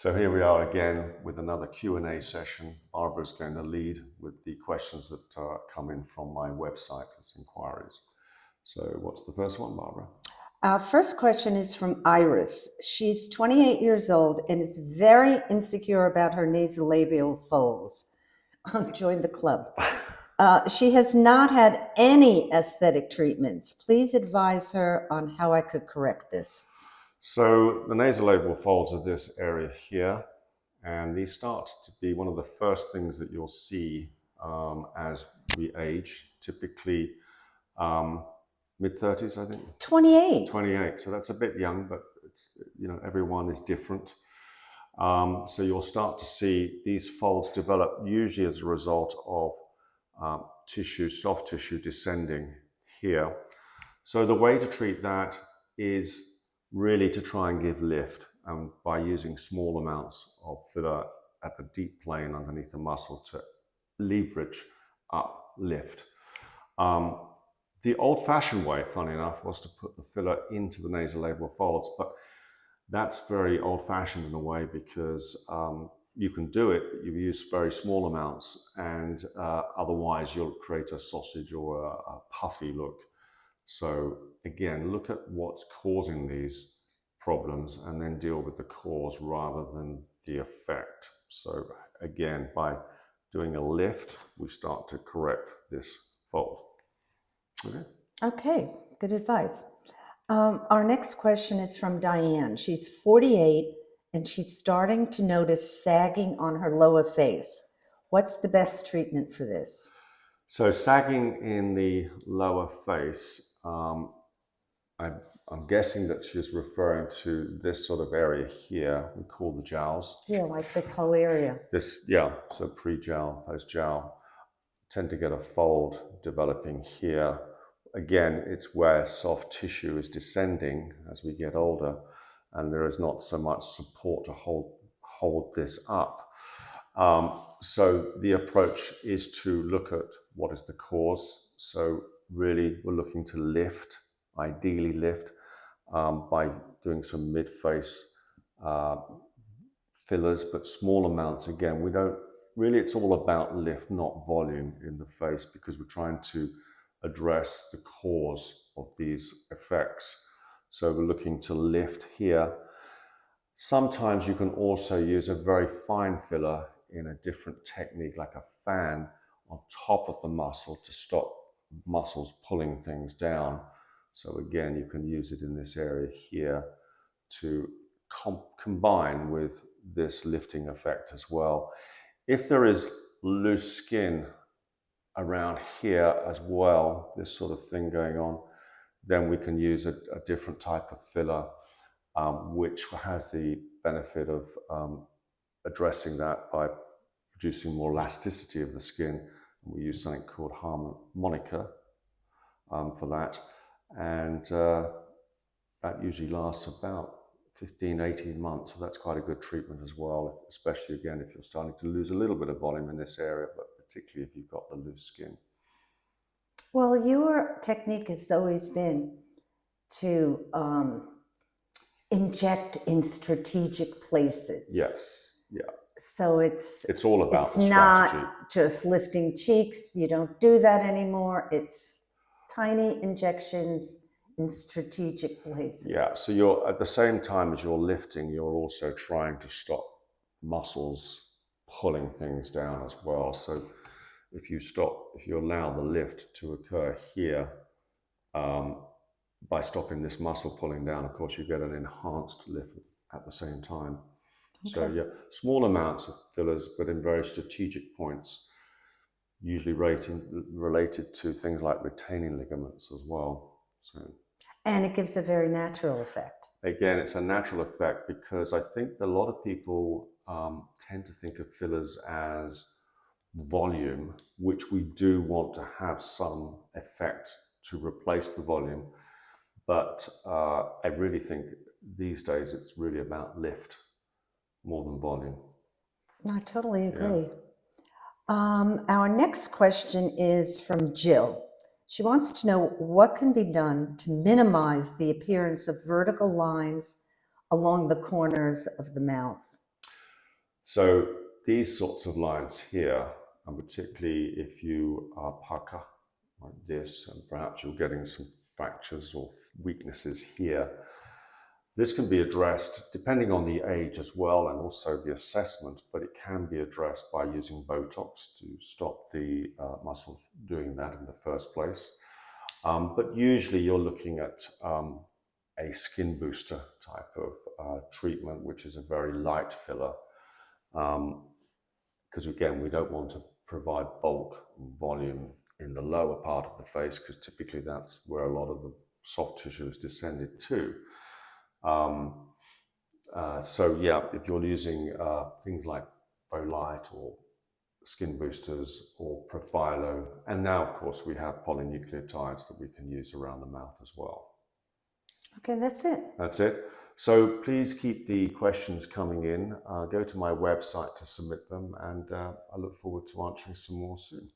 So here we are again with another Q&A session. Barbara's going to lead with the questions that come in from my website as inquiries. So what's the first one, Barbara? Our first question is from Iris. She's 28 years old and is very insecure about her nasolabial folds. Join the club. She has not had any aesthetic treatments. Please advise her on how I could correct this. So the nasolabial folds are this area here, and these start to be one of the first things that you'll see as we age, typically mid-30s, I think. 28. 28, so that's a bit young, but it's, everyone is different. So you'll start to see these folds develop usually as a result of soft tissue descending here. So the way to treat that is really to try and give lift by using small amounts of filler at the deep plane underneath the muscle to leverage up lift. The old-fashioned way, funny enough, was to put the filler into the nasolabial folds, but that's very old-fashioned in a way because you can do it, but you use very small amounts, and otherwise you'll create a sausage or a puffy look. So again, look at what's causing these problems and then deal with the cause rather than the effect. So again, by doing a lift, we start to correct this fold. Okay, good advice. Our next question is from Diane. She's 48 and she's starting to notice sagging on her lower face. What's the best treatment for this? So sagging in the lower face, I'm guessing that she's referring to this sort of area here, we call the jowls. Yeah, like this whole area. So pre-jowl, post-jowl. Tend to get a fold developing here. Again, it's where soft tissue is descending as we get older, and there is not so much support to hold this up. So the approach is to look at what is the cause. So really we're looking to lift, ideally lift, by doing some mid-face fillers, but small amounts. Again, it's all about lift, not volume in the face, because we're trying to address the cause of these effects. So we're looking to lift here. Sometimes you can also use a very fine filler in a different technique, like a fan on top of the muscle to stop muscles pulling things down. So again, you can use it in this area here to combine with this lifting effect as well. If there is loose skin around here as well, this sort of thing going on, then we can use a different type of filler, which has the benefit of addressing that by producing more elasticity of the skin. We use something called harmonica for that, and that usually lasts about 15, 18 months, so that's quite a good treatment as well, especially again if you're starting to lose a little bit of volume in this area, but particularly if you've got the loose skin. Well, your technique has always been to inject in strategic places. Yes, yeah. So it's all about it's the strategy. Not just lifting cheeks. You don't do that anymore. It's tiny injections in strategic places. Yeah, so you're at the same time as you're lifting, you're also trying to stop muscles pulling things down as well. So if you allow the lift to occur here, by stopping this muscle pulling down, of course, you get an enhanced lift at the same time. Okay. So yeah, small amounts of fillers, but in very strategic points, usually related to things like retaining ligaments as well. So. And it gives a very natural effect. Again, it's a natural effect because I think a lot of people tend to think of fillers as volume, which we do want to have some effect to replace the volume. But I really think these days it's really about lift more than volume. I totally agree. Yeah. Our next question is from Jill. She wants to know what can be done to minimize the appearance of vertical lines along the corners of the mouth. So these sorts of lines here, and particularly if you pucker like this, and perhaps you're getting some fractures or weaknesses here, this can be addressed depending on the age as well, and also the assessment, but it can be addressed by using Botox to stop the muscles doing that in the first place. But usually you're looking at a skin booster type of treatment, which is a very light filler. Because again, we don't want to provide bulk and volume in the lower part of the face, because typically that's where a lot of the soft tissue is descended to. So yeah, if you're using things like Bolite or skin boosters or Profilo, and now of course we have polynucleotides that we can use around the mouth as well. Okay, that's it. That's it. So please keep the questions coming in. Go to my website to submit them, and I look forward to answering some more soon.